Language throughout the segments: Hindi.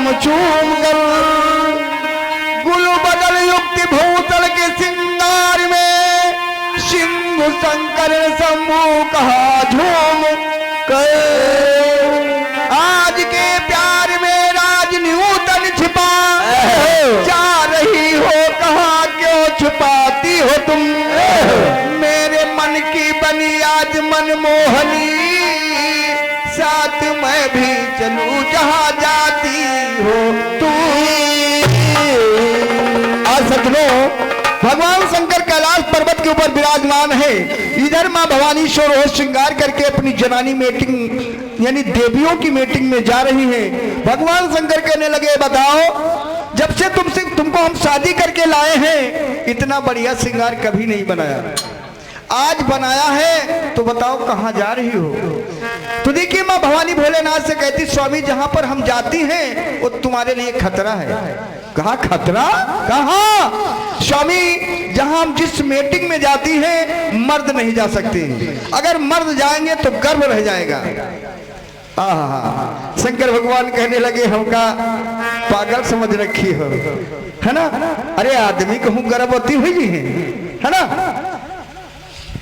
नाम चूम कर, गुल बदल युक्ति भूतल के सिंगार में, सिंधु शंकर शंभु कहा झूम कर। आज के प्यार में राज न्यूतन छिपा, जा रही हो कहाँ क्यों छुपाती हो तुम, मेरे मन की बनी आज मनमोहनी, साथ मैं भी चलूं जहां जाती हो तू। आज सज्जनों, भगवान शंकर कैलाश पर्वत के ऊपर विराजमान है। इधर मां भवानी शोर श्रृंगार करके अपनी जनानी मीटिंग यानी देवियों की मीटिंग में जा रही है। भगवान शंकर कहने लगे, बताओ जब से तुमको हम शादी करके लाए हैं, इतना बढ़िया श्रृंगार कभी नहीं बनाया, आज बनाया है तो बताओ कहां जा रही हो। तो देखिए मां भवानी भोलेनाथ से कहती, स्वामी जहां पर हम जाती हैं वो तुम्हारे लिए खतरा है। कहा खतरा? कहा स्वामी, जहां हम जिस मीटिंग में जाती हैं मर्द नहीं जा सकते, अगर मर्द जाएंगे तो गर्व रह जाएगा। शंकर भगवान कहने लगे, हमका पागल समझ रखी हो, है ना? अरे आदमी कहूं गर्भवती हुई है ना?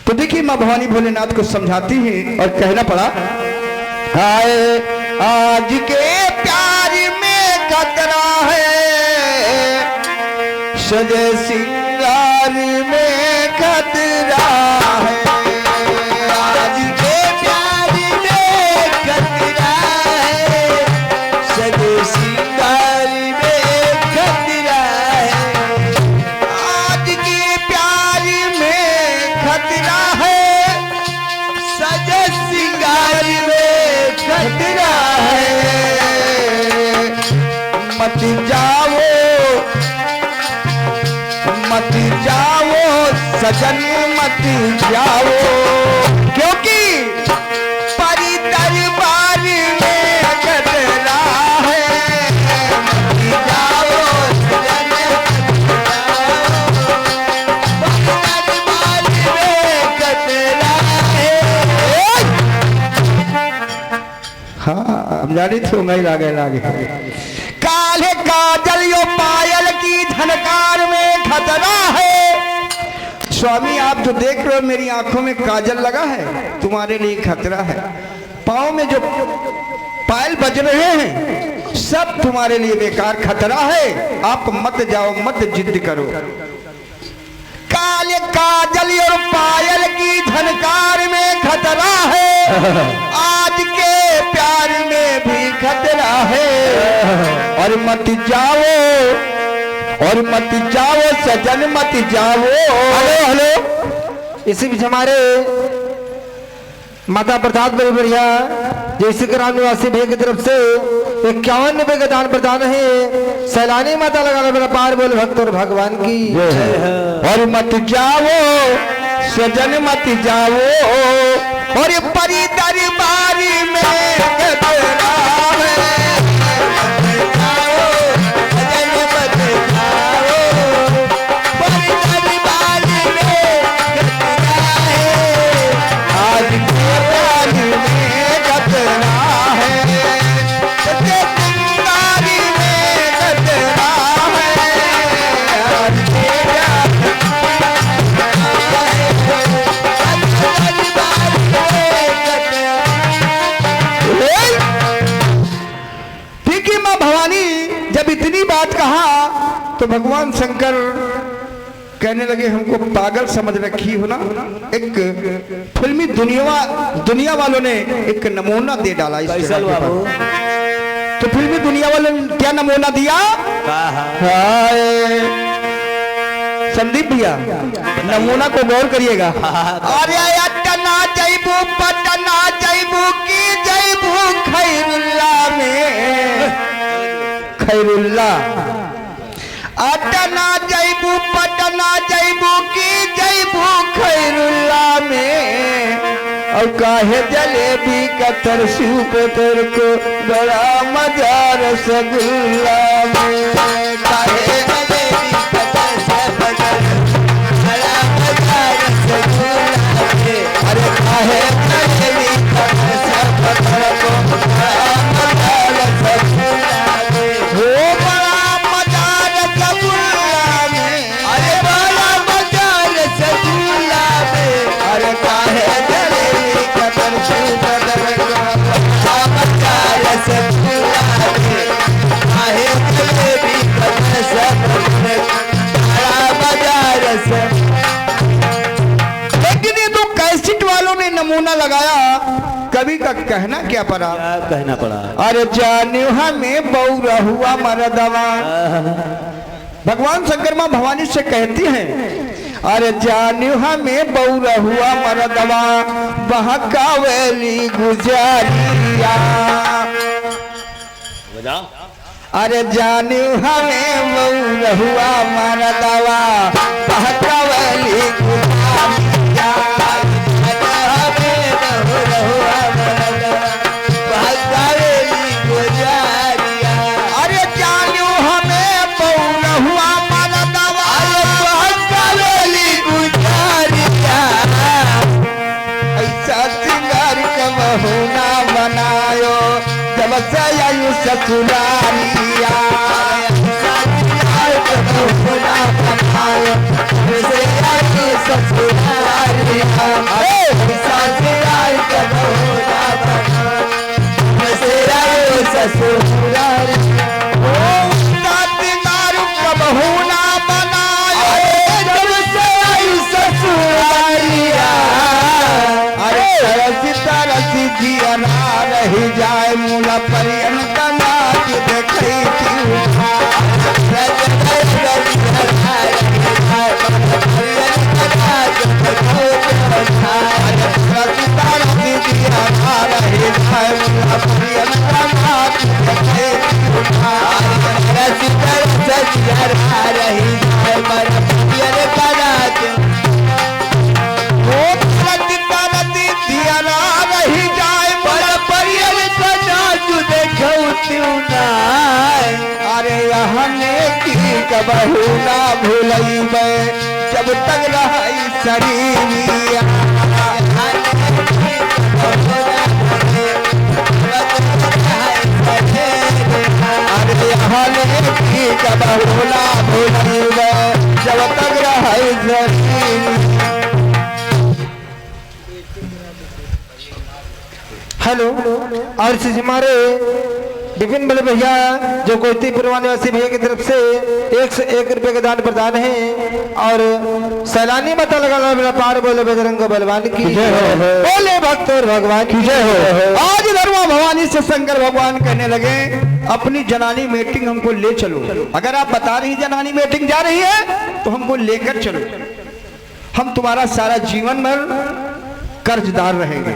तो देखिए मां भवानी भोलेनाथ को समझाती है और कहना पड़ा, हाय आज के प्यार में खतरा है, सजे सिंगार में खतरा है। आज के प्यार में खतरा है, सजे सिंगार में खतरा है। आज के प्यार में खतरा है, सजे सिंगार में खतरा है। मत जाओ मत जाओ सजन मत जाओ, क्योंकि परी दरबार में खतरा है। मत जाओ सजन मत जाओ, परी दरबार में खतरा है। हाँ हम जानी थी नहीं लागे काले काजल यो पायल की झनकार में खतरा है। स्वामी आप जो देख रहे हो मेरी आंखों में काजल लगा है, तुम्हारे लिए खतरा है। पाँव में जो पायल बज रहे हैं सब तुम्हारे लिए बेकार, खतरा है। आप मत जाओ, मत जिद करो। काले काजल और पायल की झनकार में खतरा है, आज के प्यार में भी खतरा है। और मत जाओ सजन मत जाओ। हेलो इसी बीच हमारे माता प्रसाद बड़ी बढ़िया जैसे ग्राम निवासी भैया की तरफ से 51 रुपए का दान प्रदान है। सैलानी माता लगाना मेरा पार बोल भक्त और भगवान की। और मत जाओ सजन मत जाओ, और परी दरबार में खतरा है। तो भगवान शंकर कहने लगे, हमको पागल समझ रखी हो ना। एक फिल्मी दुनिया वालों ने एक नमूना दे डाला इस तो फिल्मी दुनिया वालों ने क्या नमूना दिया? संदीप भैया नमूना को गौर करिएगा। अरे अटना जैबू पटना जैबू की जैबू खैरुल्ला में, खैरुल्ला अटना जैबू पटना जैबू की जैबू खैरुल्ला में। और काहे जलेबी का तरसू पतर को बड़ा मजा रसगुल्ला में। काहे जलेबी का तरसू पतर बड़ा मजा रसगुल्ला में। अरे काहे जलेबी का तरसू पतर को बड़ा मजा रसगुल्ला में। लेकिन ये तो कैसेट वालों ने नमूना लगाया, कवि का कहना क्या पड़ा? क्या कहना पड़ा? अरे जान्यू हमें बौरा हुआ मरदवा। भगवान शंकर माँ भवानी से कहती हैं, अरे जान्यू हमें बौरा हुआ मरदवा बहकावेली गुजारिया। बजाओ। अरे जान्यू हमें बौरा हुआ मरदवा बहकावेली गुजारिया। ससुरालिया रही जाए मूला परियन का नाच देखी अरे हने की कबहू ना भूलैबे जब तक रही शरीरिया। अरे हने की कबहू ना भूलैबे जब तक रही शरीरिया। हेलो, और इस हमारे विपिन बड़े भैया जो कोयती पुरवाने वासी भैया की तरफ से 101 रुपए के दान प्रदान है। और सैलानी माता लगा मेरा पार बोले बजरंग बलवान की जय हो, बोले भक्त और भगवान की जय हो। आज धर्मा भवानी से शंकर भगवान कहने लगे, अपनी जनानी मीटिंग हमको ले चलो। अगर आप बता रही जनानी मीटिंग जा रही है तो हमको लेकर चलो, हम तुम्हारा सारा जीवन भर कर्जदार रहेंगे।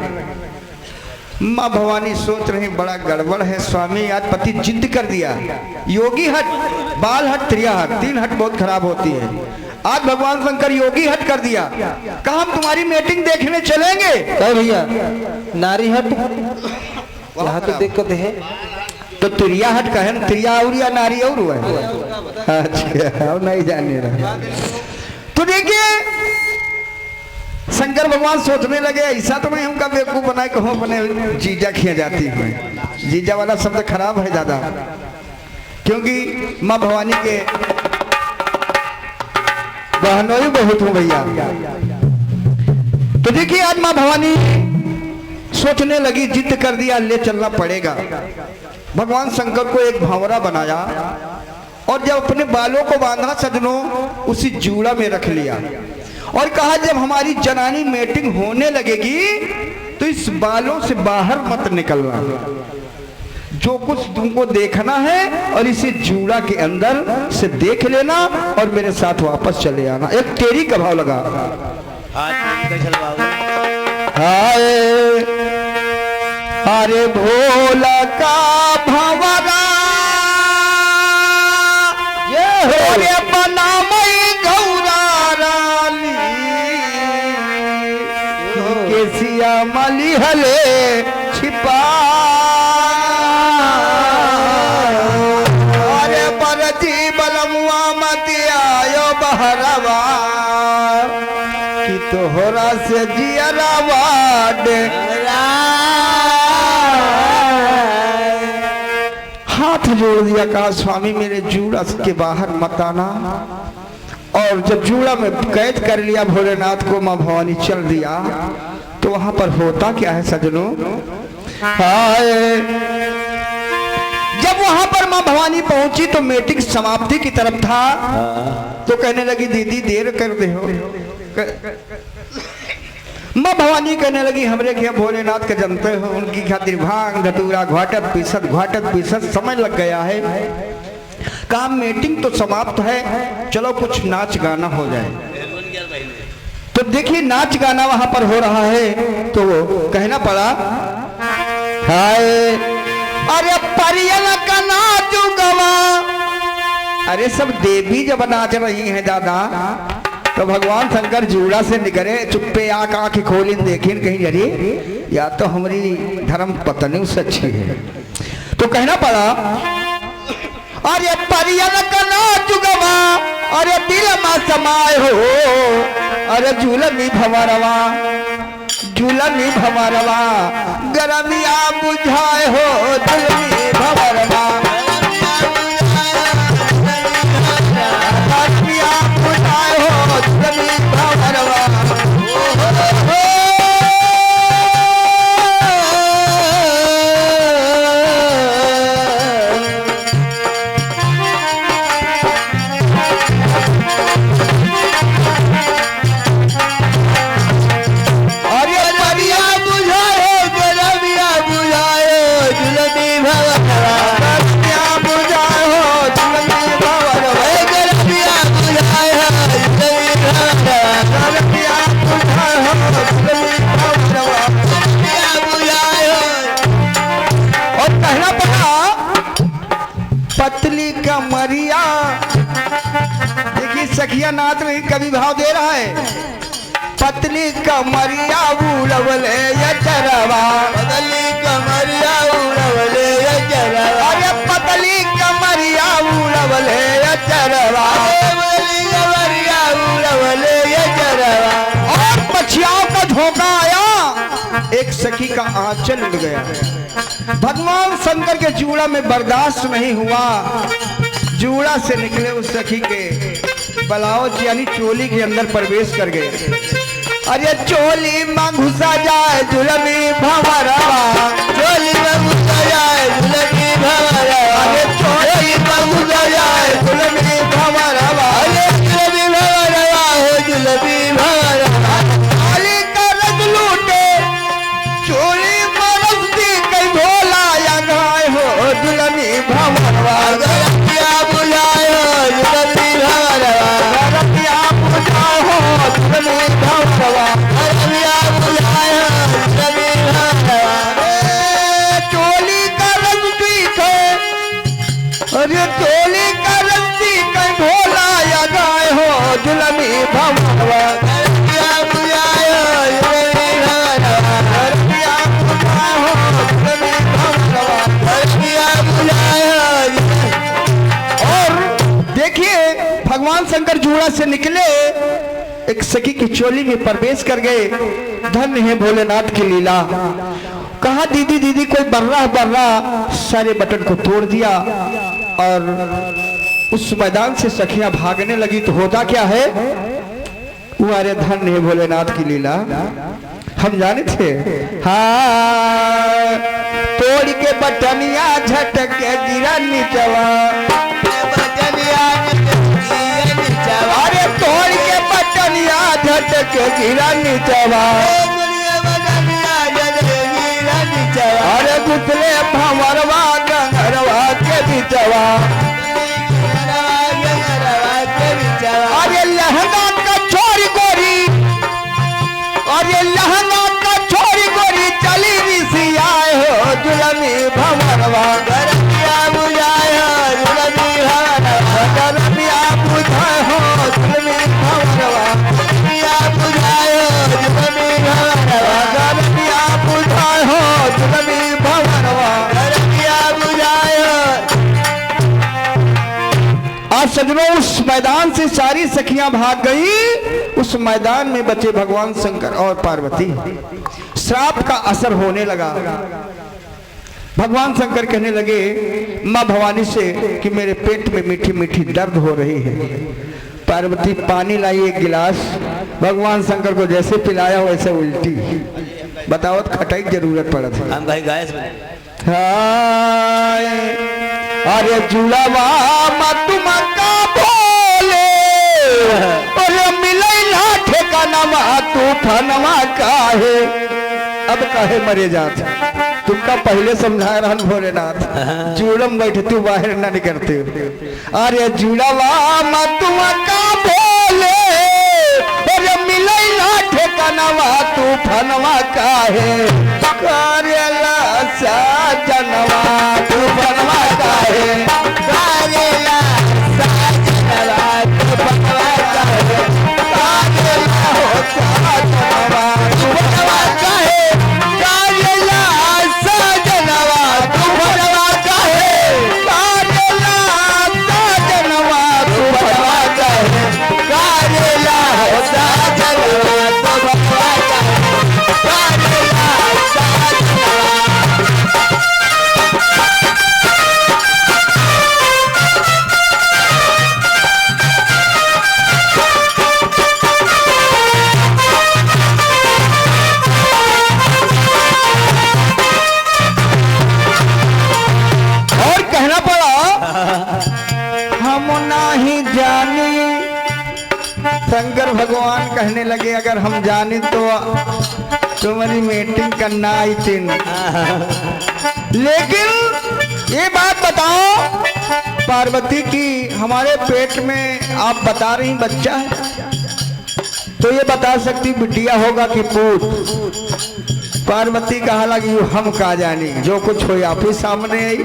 माँ भवानी सोच रही बड़ा गड़बड़ है स्वामी, आज पति जिद कर दिया। योगी हट, बाल हट, त्रिया हट, 3 हट बहुत खराब होती है। आज भगवान शंकर योगी हट कर दिया, कहा हम तुम्हारी मीटिंग देखने चलेंगे। कहे भैया नारी हट यहाँ तो दिक्कत है, तो त्रिया हट कहे न, त्रिया और या नारी और हुआ है। अच्छा और नहीं जाने रहा। तो देखिए शंकर भगवान सोचने लगे, ऐसा तो नहीं हमका बेवकूफ बनाए कहो बने जीजा खिया जाती है। जीजा वाला शब्द खराब है ज्यादा, क्योंकि माँ भवानी के बहनोई बहुत हूँ भैया। तो देखिए आज माँ भवानी सोचने लगी, जिद कर दिया ले चलना पड़ेगा। भगवान शंकर को एक भंवरा बनाया और जब अपने बालों को बांधा सजनों उसी जूड़ा में रख लिया और कहा जब हमारी जनानी मीटिंग होने लगेगी तो इस बालों से बाहर मत निकलना, जो कुछ तुमको देखना है और इसे जूड़ा के अंदर से देख लेना और मेरे साथ वापस चले आना। एक तेरी का भाव लगा। हाय अरे भोला का भंवरा ये बना केसिया मली हले छिपा। अरे बरजी बलमुआ मत आयो बहरवा कि तोहरा से जियरवा हाथ जोड़ दिया, कहा स्वामी मेरे जूड़ा के बाहर मत आना। और जब जूड़ा में कैद कर लिया भोलेनाथ को, माँ भवानी चल दिया, तो वहां पर होता क्या है सजनों? हाय, जब वहां पर माँ भवानी पहुंची तो मीटिंग समाप्ति की तरफ था, तो कहने लगी दीदी देर कर दे हो। माँ भवानी कहने लगी हमरे के भोलेनाथ के जनते हो, उनकी खातिर भांग धतूरा घाटत पीसत समय लग गया है। काम मीटिंग तो समाप्त है, चलो कुछ नाच गाना हो जाए। तो देखिए नाच गाना वहां पर हो रहा है, तो कहना पड़ा हाय, अरे परियल का नाच गवा। अरे सब देवी जब नाच रही हैं दादा, तो भगवान शंकर जूड़ा से निकले, चुप्पे आंख खोली देखी कहीं, अरे या तो हमारी धर्म पत्नी से अच्छी है। तो कहना पड़ा अरे परियल का नाच गवा, अरे दिल में समाये हो, अरे झूलनी भंवरवा गरमिया बुझाए हो, झूलनी भंवरवा गरमिया बुझाए हो, झूलनी भंवरवा। पतली कमरिया, देखिए सखिया नाच रही, कवि भाव दे रहा है। पतली कमरिया उड़वले ये चरवा, पतली कमरिया उड़वले ये चरवा, अरे पतली कमरिया उड़वले ये चरवा, पतली कमरिया उड़वले ये चरवा। और पछियाओं का झोंका आया, एक सखी का आंचल उड़ गया। भगवान शंकर के जूड़ा में बर्दाश्त नहीं हुआ, जूड़ा से निकले उस सखी के ब्लाउज यानी चोली के अंदर प्रवेश कर गए। अरे चोली में घुसा जाए झुलमी भंवरवा, चोली में घुसा जाए झुलमी भंवरवा, अरे चोली में घुसा जाए झुलमी भंवरवा, अरे झुलमी भंवरवा हो झुलमी भंवरवा। चोली का रंग लूटे, चोली मरस्ती कई भोला या गाय हो, झुलमी भंवरवा गरमिया बुझाए हो, झुलमी भंवरवा गरमिया बुझाए हो, झुलमी भंवरवा गरमिया बुझाए हो, झुलमी भंवरवा। चोली का रंग दिखे, अरे चोली का रंग दिखे भोला या गाय हो, झुलमी भंवरवा गरमिया बुझाए हो, झुलमी भंवरवा गरमिया बुझाए हो, झुलमी भंवरवा गरमिया बुझाए हो। और देखिए भगवान शंकर जूड़ा से निकले, एक सखी की चोली में प्रवेश कर गए। धन्य है भोलेनाथ की लीला। कहा दीदी दीदी कोई बर्रा सारे बटन को तोड़ दिया, और उस मैदान से सखियां भागने लगी। तो होता क्या है, वो अरे धन्य है भोलेनाथ की लीला, हम जाने थे। हाँ, तोड़ के बटनिया झटक के गिरा नीचवा, अरे तोड़ के बटनिया झटक के गिरा नीचवा, अरे गुतले भंवरवा गंगरवा के बीचवा, अरे लहंगा का छोरी गोरी, अरे लहंगा का छोरी गोरी चली ऋषि आए हो, झुलमी भंवरवा गरमिया बुझाए हो, झुलमी भंवरवा गरमिया बुझाए हो, झुलमी भंवरवा गरमिया बुझाए हो, झुलमी भंवरवा गरमिया बुझाए हो, झुलमी भंवरवा गरमिया बुझाए हो। आज सजनों उस मैदान से सारी सखियां भाग गई। उस मैदान में बचे भगवान शंकर और पार्वती। श्राप का असर होने लगा। भगवान शंकर कहने लगे माँ भवानी से कि मेरे पेट में मीठी मीठी दर्द हो रही है। पार्वती पानी लाई एक गिलास, भगवान शंकर को जैसे पिलाया वैसे उल्टी। बताओ खटाई की जरूरत पड़ा था। हम भाई गैस हाय अरे जुड़ावा तुम का बोले अरे मिले ना ठेकाना तू फनवा काहे, अब काहे मरे जात। तुमका पहले समझा रहा भोलेनाथ, जुड़म बैठते बाहर ना निकलते। अरे जुड़ावा तुम का बोले अरे मिले ना ठेकाना तू फनवा काहे, करेला साजनवा तू फनवा काहे, करेला साजनवा तू फनवा काहे, करेला हो साजनवा तू फनवा काहे, करेला साजनवा तू फनवा काहे, करेला साजनवा तू फनवा काहे, करेला हो साजनवा तू फनवा काहे, और कहना पड़ा हम नहीं जाने। शंकर भगवान कहने लगे अगर हम जाने तो तुम्हारी मीटिंग करना आई थी। लेकिन ये बात बताओ पार्वती की हमारे पेट में आप बता रही बच्चा है, तो ये बता सकती बिटिया होगा कि पूत। पार्वती कहा लगी हम का जानी, जो कुछ हो आप ही सामने आई।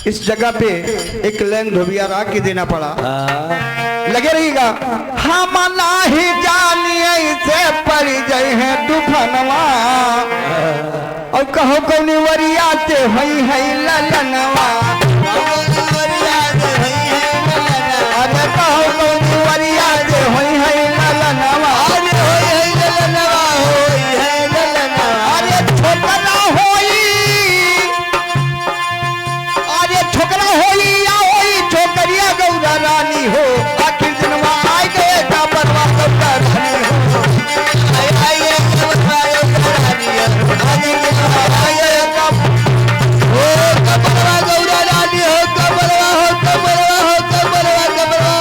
इस जगह पे एक लैंग धोबिया राग की देना पड़ा। लगे रहिएगा। हम नहीं जानिए से परिजय है तूफानवा और कहो कौनी वरिया से हई है ललनवा, अरे कहो कौनी वरिया से हई है ललनवा, अरे छोकरा होई, अरे छोकरा होई या होई छोकरिया गौरा रानी हो, आखिर दिनवा आए गए का परवा गौरा रानी हो, आए का परवा गौरा रानी हो, आए का हो कपरवा गौरा रानी हो, कपरवा हो कपरवा हो कपरवा कपरवा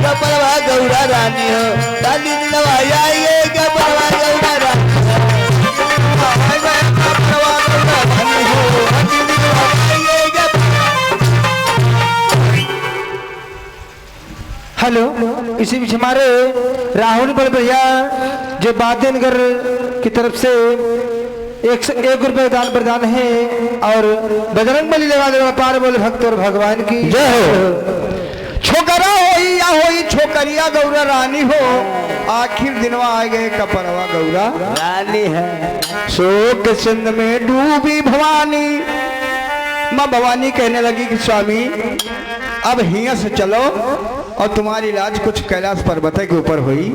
कपरवा गौरा रानी हो, रानी दिनवा आए का परवा गौरा रानी हो, आए गए का परवा गौरा रानी हो, रानी दिनवा आए का। हेलो, इसी बीच हमारे राहुल बल भैया जो बातेनगर की तरफ से 101 रुपए दान प्रदान है और बजरंग बली लगा दे पार बोले भक्त और भगवान की जय हो। छोकरा होई या होई छोकरिया गौरा रानी हो, आखिर दिनवा आ गए कपरवा गौरा रानी है। शोक सिंध में डूबी भवानी। माँ भवानी कहने लगी कि स्वामी अब हिया से चलो और तुम्हारी इलाज कुछ कैलाश पर्वत के ऊपर हुई।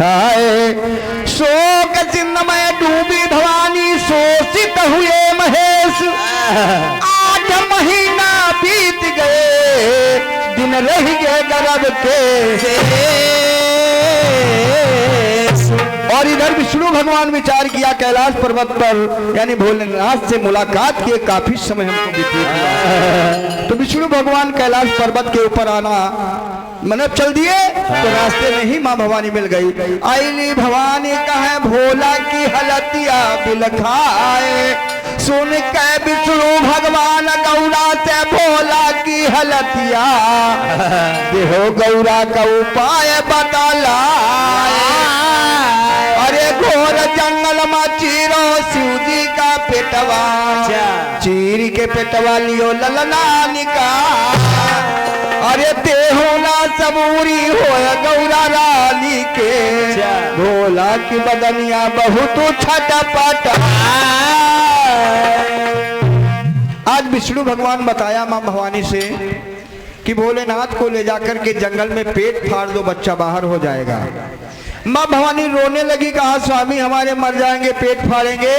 हाय शोक सिंध में डूबी भवानी, शोषित हुए महेश, 8 महीना बीत गए, दिन रह गए गर्भ के। और इधर विष्णु भगवान विचार किया कैलाश पर्वत पर, यानी भोलेनाथ से मुलाकात किए काफी समय हमको बीत गया। तो विष्णु भगवान कैलाश पर्वत के ऊपर आना मतलब चल दिए, तो रास्ते में ही माँ भवानी मिल गई। आईली भवानी कहे भोला की हलतिया बिलखाए, सुन के विष्णु भगवान गौरा से भोला की हलतिया, देहो गौरा का उपाय बतला। अरे घोर जंगल में चीरो शिव जी का पेटवा, चीर के पेटवा लियो ललना निकाल। अरे देहो ना सबूरी हो गौरा रानी के, भोला की बदनिया बहुत छटपट। आज विष्णु भगवान बताया माँ भवानी से कि भोलेनाथ को ले जाकर के जंगल में पेट फाड़ दो, बच्चा बाहर हो जाएगा। माँ भवानी रोने लगी, कहा स्वामी हमारे मर जाएंगे, पेट फाड़ेंगे।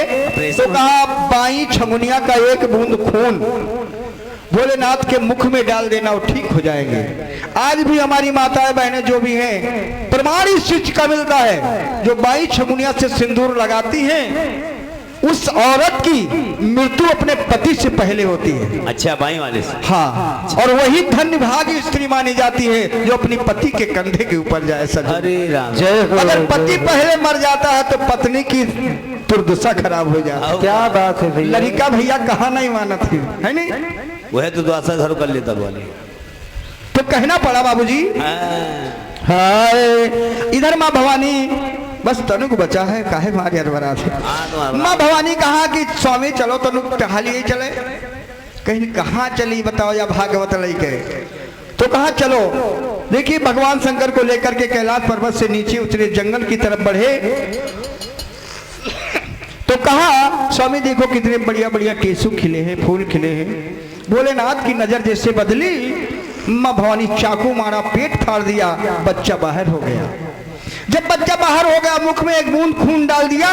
तो कहा बाई छमुनिया का एक बूंद खून भोलेनाथ के मुख में डाल देना और ठीक हो जाएंगे। आज भी हमारी माताएं बहनें जो भी हैं, प्रमाण इस चीज का मिलता है, जो बाई छगुनिया से सिंदूर लगाती हैं उस औरत की मृत्यु अपने पति से पहले होती है। अच्छा, बाई वाले से। हाँ, और वही धन्य भागी स्त्री मानी जाती है जो अपनी पति के कंधे के ऊपर जाए। हरे राम। अगर पति पहले मर जाता है तो पत्नी की दुर्दशा खराब हो जाती है। क्या बात है भैया, लड़का भैया कहाँ नहीं माना थी, है नहीं? वह तो दुआसा घर कर लेता वाले, तो कहना पड़ा बाबूजी। हाय, इधर माँ भवानी बस तनु को बचा है, काहे मारे अरबरा थे। माँ भवानी कहा कि स्वामी चलो तनु टहली ही चले। कहीं कहाँ चली बताओ या भागवत लेके, तो कहा चलो। देखिए भगवान शंकर को लेकर के कैलाश पर्वत से नीचे उतरे, जंगल की तरफ बढ़े तो कहा स्वामी देखो कितने बढ़िया बढ़िया केसू खिले हैं, फूल खिले हैं। भोलेनाथ की नजर जैसे बदली, माँ भवानी चाकू मारा, पेट फाड़ दिया, बच्चा बाहर हो गया। जब बच्चा बाहर हो गया, मुख में एक बूंद खून डाल दिया,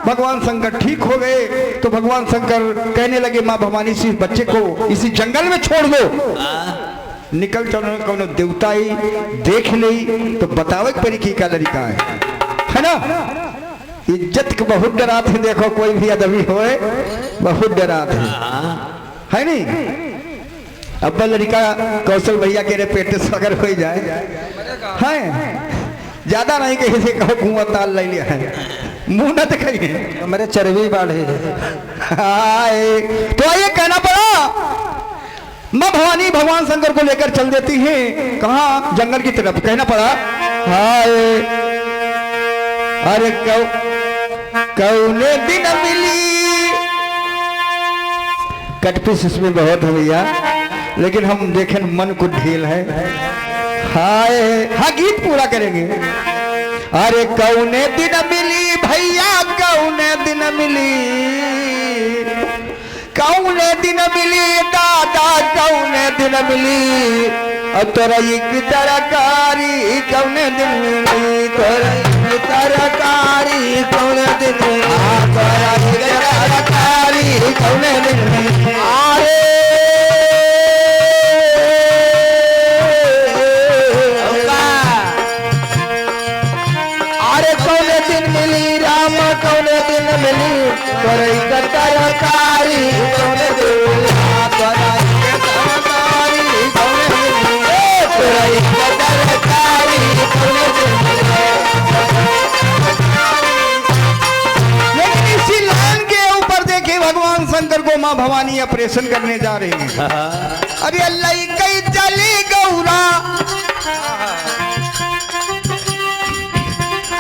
भगवान शंकर ठीक हो गए। तो भगवान शंकर कहने लगे माँ भवानी से बच्चे को इसी जंगल में छोड़ दो, निकल चलो, कौन देवता ही देख ली तो बतावे परी का लड़का है ना। इज्जत को बहुत डराते हैं, देखो कोई भी अदबी होए बहुत डराते है नहीं। अब लड़का कौशल भैया के पेट से अगर हो जाए है, ज्यादा नहीं कहीं से कहो कुआं ताल ले लिया है, मुंह न दिखाइए मेरे चरबी बाढ़े। तो आइए कहना पड़ा, माँ भवानी भगवान शंकर को लेकर चल देती हैं कहाँ, जंगल की तरफ। कहना पड़ा हाय, अरे कौने दिन मिली, कटपिस इसमें बहुत है भैया, लेकिन हम देखें मन को ढील है। हाय, हाँ गीत पूरा करेंगे। अरे कौने दिन मिली भैया, कौने दिन मिली, कौने दिन मिली दादा, कौने दिन मिली, और तोरा एक तरकारी कौने दिन मिली, तोरा एक तरकारी कौने दिन मिली, तोरा एक तरकारी कौने दिन मिली। अरे कौने दिन मिली राम, कौने दिन मिली, तोरा एक तरकारी कौने दिन मिली, तोरा एक तरकारी कौने दिन मिली, तोरा एक तरकारी कौने दिन मिली। लेकिन इसी लाइन के ऊपर देखिए भगवान शंकर को माँ भवानी ऑपरेशन करने जा रही है। अरे अल्लाह कई चली गौरा,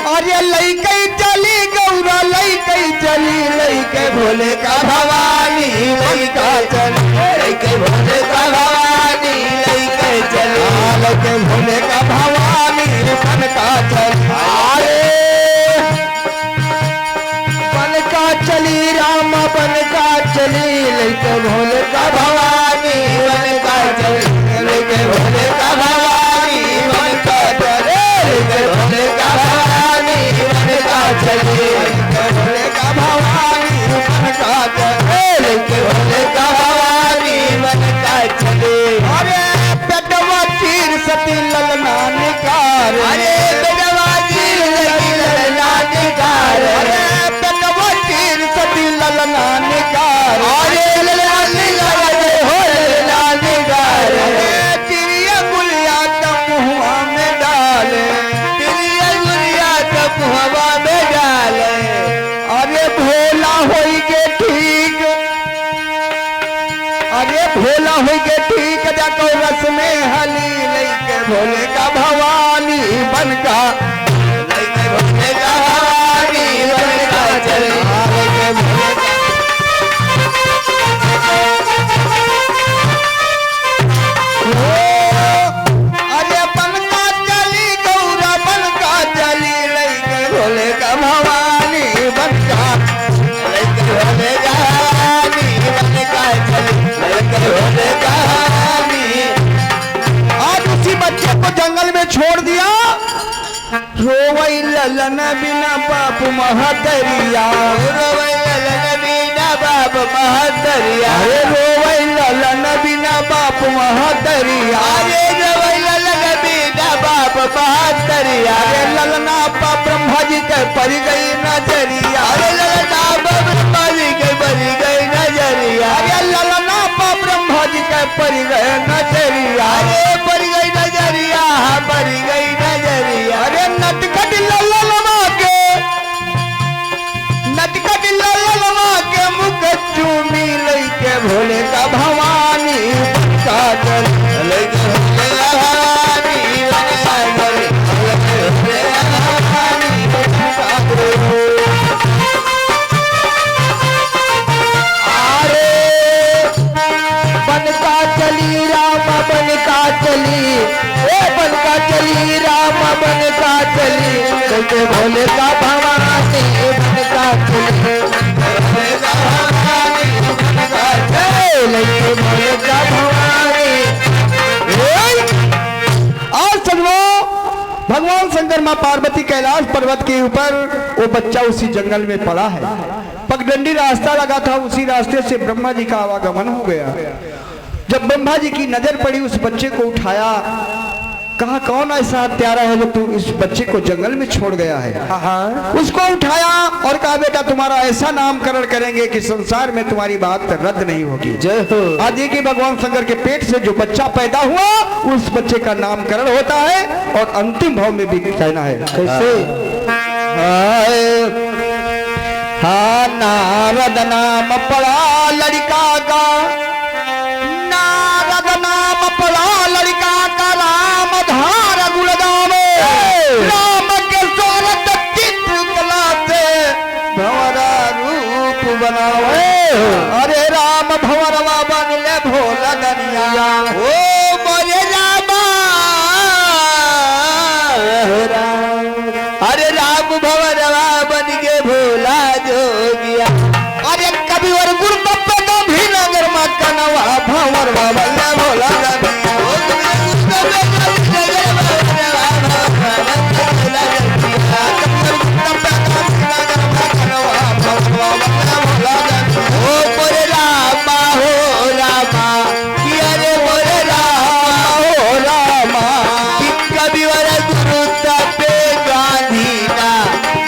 अरे लई कई चली गौरा, लई कई चली, लई के भोले का भवानी, लई का चली, लई के भोले का भवानी, लई के चली, लई के भोले का भवानी बन का चली। बन का चली राम, बन का चली, लई के भोले का भवानी बन का चली, लई के भोले का भवानी बन का चली, लई के भोले का भवानी बन का चली, भोले का भवानी बन का चली, लई के भोले का भवानी बन का चली। अरे पेटवा चीर सती ललना निकार, अरे पेटवा चीर सती ललना निकार, अरे पेटवा चीर सती ललना निकार, अरे ललना निकार, हो ललना निकार, चिड़िया गुलिया तब मुँह में डाले, चिड़िया गुलिया तब हवा में डाले। अरे भोला होई के ठीक, अरे भोला होई के ठीक, जाको रस में हली, लेके भोले का भवानी बन का, लेके भोले का भवानी बन का चली, लेके भोले का। अरे बन का चली गौरा, बन का चली, लेके भोले का भवानी बन का, लेके भोले का भवानी बन का चली, लेके भोले का भवानी। आज उसी बच्चे को जंगल में छोड़ दिया, रोवई ललन बिना बाप महतरिया, रोवई ललन बिना बिना बाप महतरिया अरे रोवै ललन बिना बाप महतरिया अरे रोवै ललन बिना बाप महतरिया अरे ललना पा ब्रह्मा जी के पड़ गई नजरिया अरे ललना पा ब्रह्मा जी के पड़ गई नजरिया अरे ललना पा ब्रह्मा जी के पड़ गए नजरिया अरे पड़ गई नजरिया पड़ गई नजरिया अरे नटखट ललनमा के मुख चूमी लैके भोले का भवानी काजल लैके भोले भवानी अरे बनका चली राम बनका चली बनका चली राम बनका चली लैके भोले का भवानी बनका चली लैके भोले का भवानी। और सजनो भगवान शंकर माँ पार्वती कैलाश पर्वत के ऊपर वो बच्चा उसी जंगल में पड़ा है। पगडंडी रास्ता लगा था, उसी रास्ते से ब्रह्मा जी का आवागमन हो गया। जब ब्रह्मा जी की नजर पड़ी उस बच्चे को उठाया, कहा कौन ऐसा हत्यारा है जो तू इस बच्चे को जंगल में छोड़ गया है। उसको उठाया और कहा बेटा तुम्हारा ऐसा नामकरण करेंगे कि संसार में तुम्हारी बात रद्द नहीं होगी। जय हो। आज देखिए भगवान शंकर के पेट से जो बच्चा पैदा हुआ उस बच्चे का नामकरण होता है और अंतिम भाव में भी कहना है कैसे। हाँ नारद नाम पड़ा लड़का का, नारद नाम पड़ा लड़का का, राम धार गुण गावे, राम के सोरत चित्र कला से भंवरा रूप बनावे। अरे राम भंवरवा बनले भोला दनिया, ओ मोरे रामा अरे राम भंवरवा बन के भोला जोगिया। अरे कभी और गुरु भी नगर में कनवा भंवरवा बनले भोला दनिया। ओ मोरे रामा हो रामा कि अरे मोरे रामा हो रामा कि कभी वर गुरु तपे गांधी ना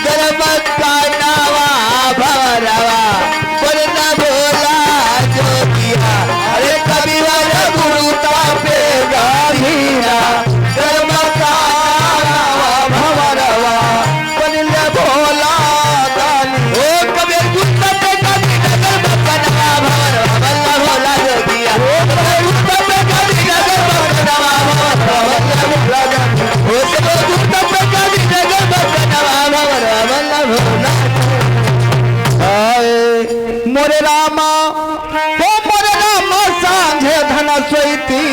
गर्भ का नावा भवरवा बोलना भोला जोगिया। अरे कभी वर गुरु तपे गांधी ना गर्भ का नावा भवरवा बोलना भोला गाली। ओ कभी गुरु तपे गांधी ना गर्भ का नावा भवरवा बोलना भोला जोगिया। ओ कभी गुरु तपे गांधी ना गर्भ का नावा भवरवा बोलना भोला गाली। ओ कभी गुरु तपे गांधी ना गर्भ का नावा भवरवा बोलना भोला। मोरे रामा हो मोरे रामा सांझे धन सोईती।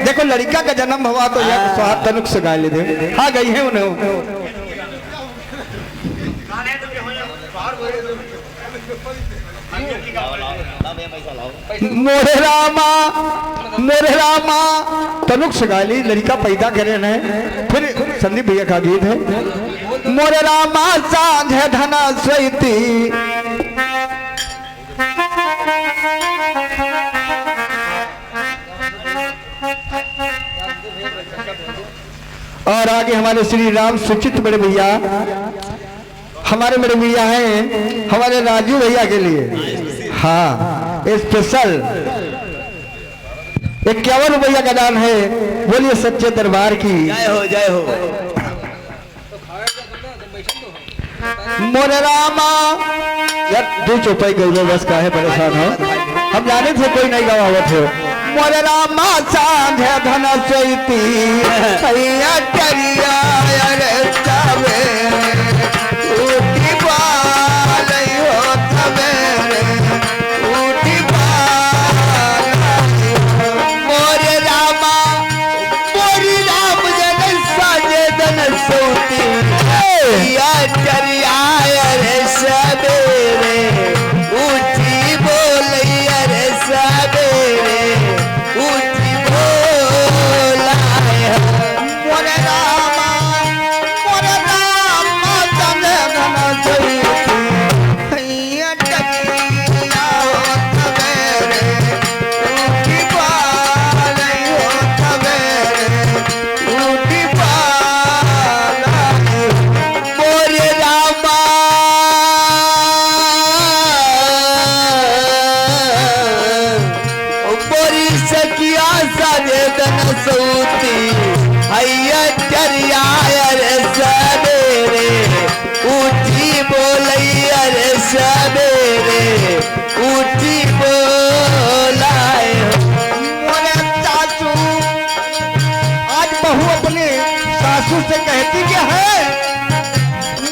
देखो लड़का का जन्म हुआ तो यह स्वाद तनुक से गा ले दे। हाँ गई है उन्हें। मोरे रामा तनुक से गा ली, लड़का पैदा करे न। फिर संदीप भैया का गीत है मोरे रामा सांझे धन सोईती। और आगे हमारे श्री राम सुचित बड़े भैया, हमारे बड़े भैया हैं हमारे राजू भैया के लिए। हाँ स्पेशल 51 रुपया का दान है। बोलिए सच्चे दरबार की जय हो जय हो। मोरे रामा यार 2 चौपाई गई बस का है परेशान हो। हम जाने थे कोई नहीं गवावत हो। मोरे रामा सांझे धन सोईती हैया टरिया रे जावे उठी बालई हो तबेरे उठी बालई हो। मोरे रामा मोरी राम जन साजे धन सोती या चरिया रे सबेरे उठी बोलिया रे सबेरे उठी बोला। मोरे रामा बोलई अरे सवेरे उठी बोलाए मोरे सासू आज बहू अपने सासू से कहती क्या है,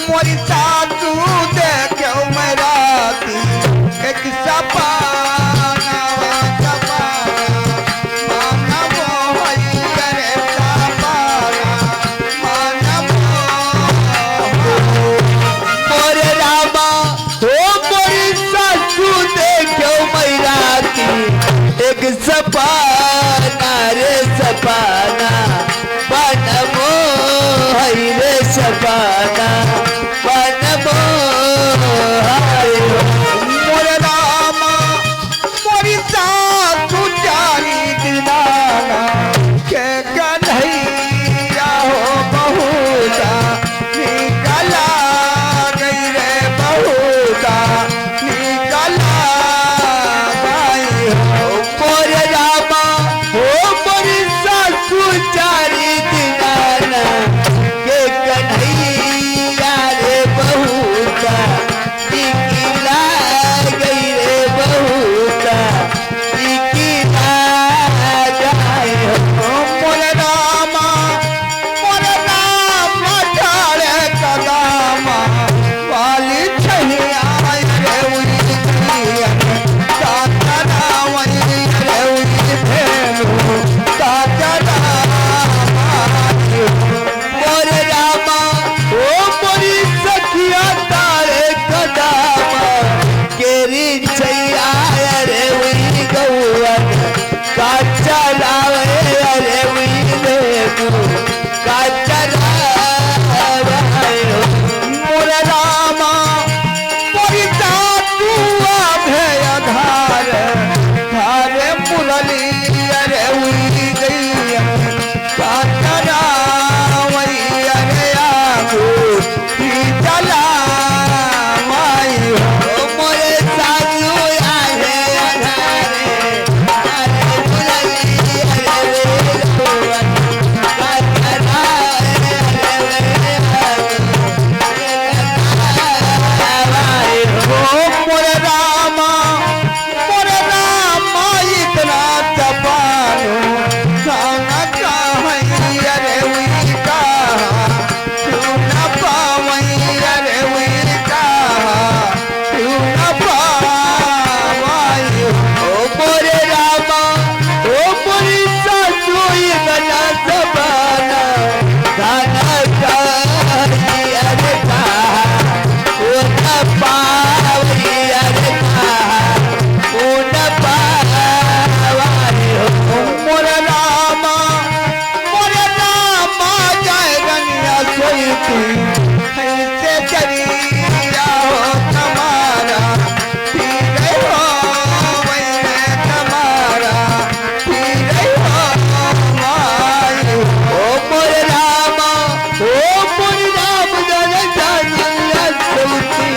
मोरी सासू देखो मैं राती एक सपाना माना मोहई करे सपाना माना मोरे रामा हो मोरी सासू देखो मैरा की एक सपाना रे सपाना बनमो हई रे सपाना बनमो हई मोरे रामा मोरी सासू जानी दिलाना के कन्हैया हो बहुता निकला गई रे बहुता निकला गई हो मोरे रामा हो मोरी सासू चारी दिनाना के कन्हैया रे बहुता निकला गई रे बहुता निकला गई हो मोरे रामा ठाड़े कदामा वाली छैया रे उरी कातना वही रे उरी भेलू कातना मोरे रामा ओ मोरी सखिया तारे कदामा केरी छैया रे उई गौवन काचा लावे रे उई देगू काचा लावे मोरे रामा मोरी सासू भेय धार धारे मुरली अरे उई गई कातना वही अरे आगू चला माई हो मोरे सासू आले अधारे अरे बुलई अरे गौवन काचा लावे मोरे रामा इतना तपानो खाना चाहई अरे उई कहा क्यों न पावई अरे उई कहा क्यों न पावई ओ मोरे रामा ओ मोरी सासू इतना जबाना गाना गाई अरे कहा ओ न पावई अरे कहा ओ न पावई हो मोरे रामा जाए रनिया सोईती ऐसे करिया हो तुम्हारा पीरे हो वैने तुम्हारा पीरे हो माई ओ मोरे रामा ओ मोरी राम जन जानिया सोती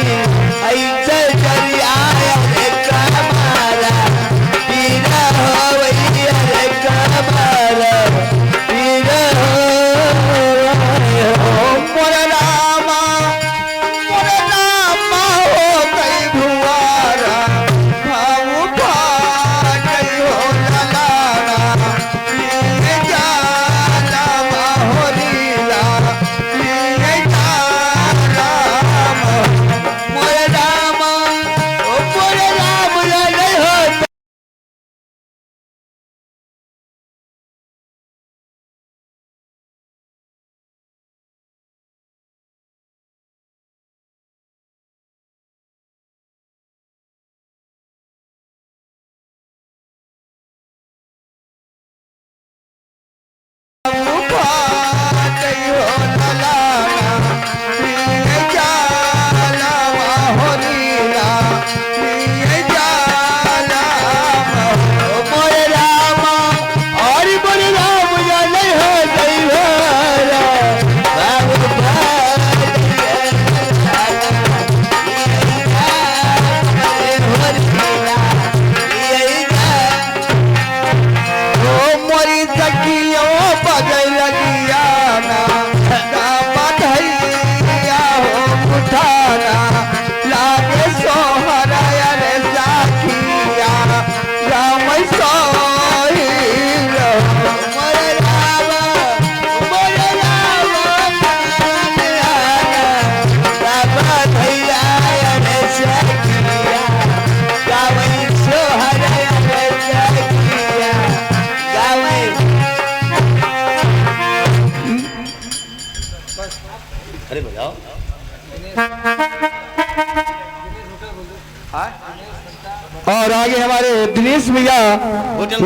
और आगे हमारे दिनेश भैया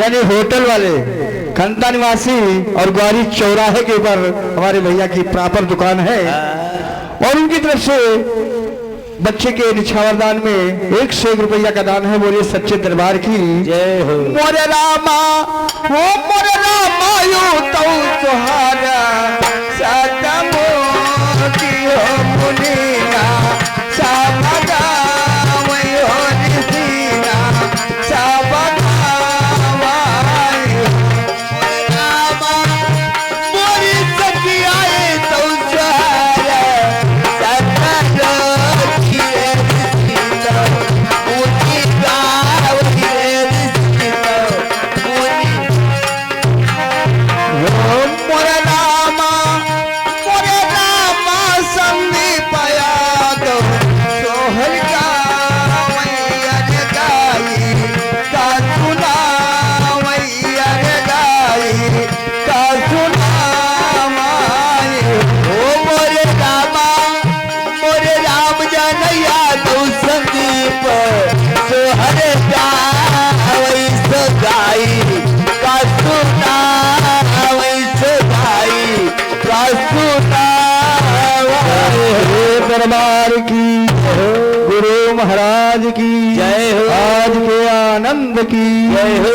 यानी होटल वाले खंता निवासी और ग्वारी चौराहे के ऊपर हमारे भैया की प्रॉपर दुकान है और उनकी तरफ से बच्चे के निछावरदान में 1 से 1 रुपया का दान है। बोलिए सच्चे दरबार की जय हो। मोरे रामा हो मोरे रामा यू तो सुहारा सतमो की हो मुनीना साबगा वही हो निसीना साबगा वाई रामा मोरी सखिया तो सुहारा सतलो किए सीता मुनी गावही सीता मुनी मोरे रामा संदीप याद सोहल का मैयर गाई का सुना मैयर गाई का सुना माई ओ मोरे राम जनैया तू संदीप सोहर गावई सगाई का सुना वही सगाई का सुना हे दरबार की गुरु महाराज की जय हो। आज के आनंद की जय हो।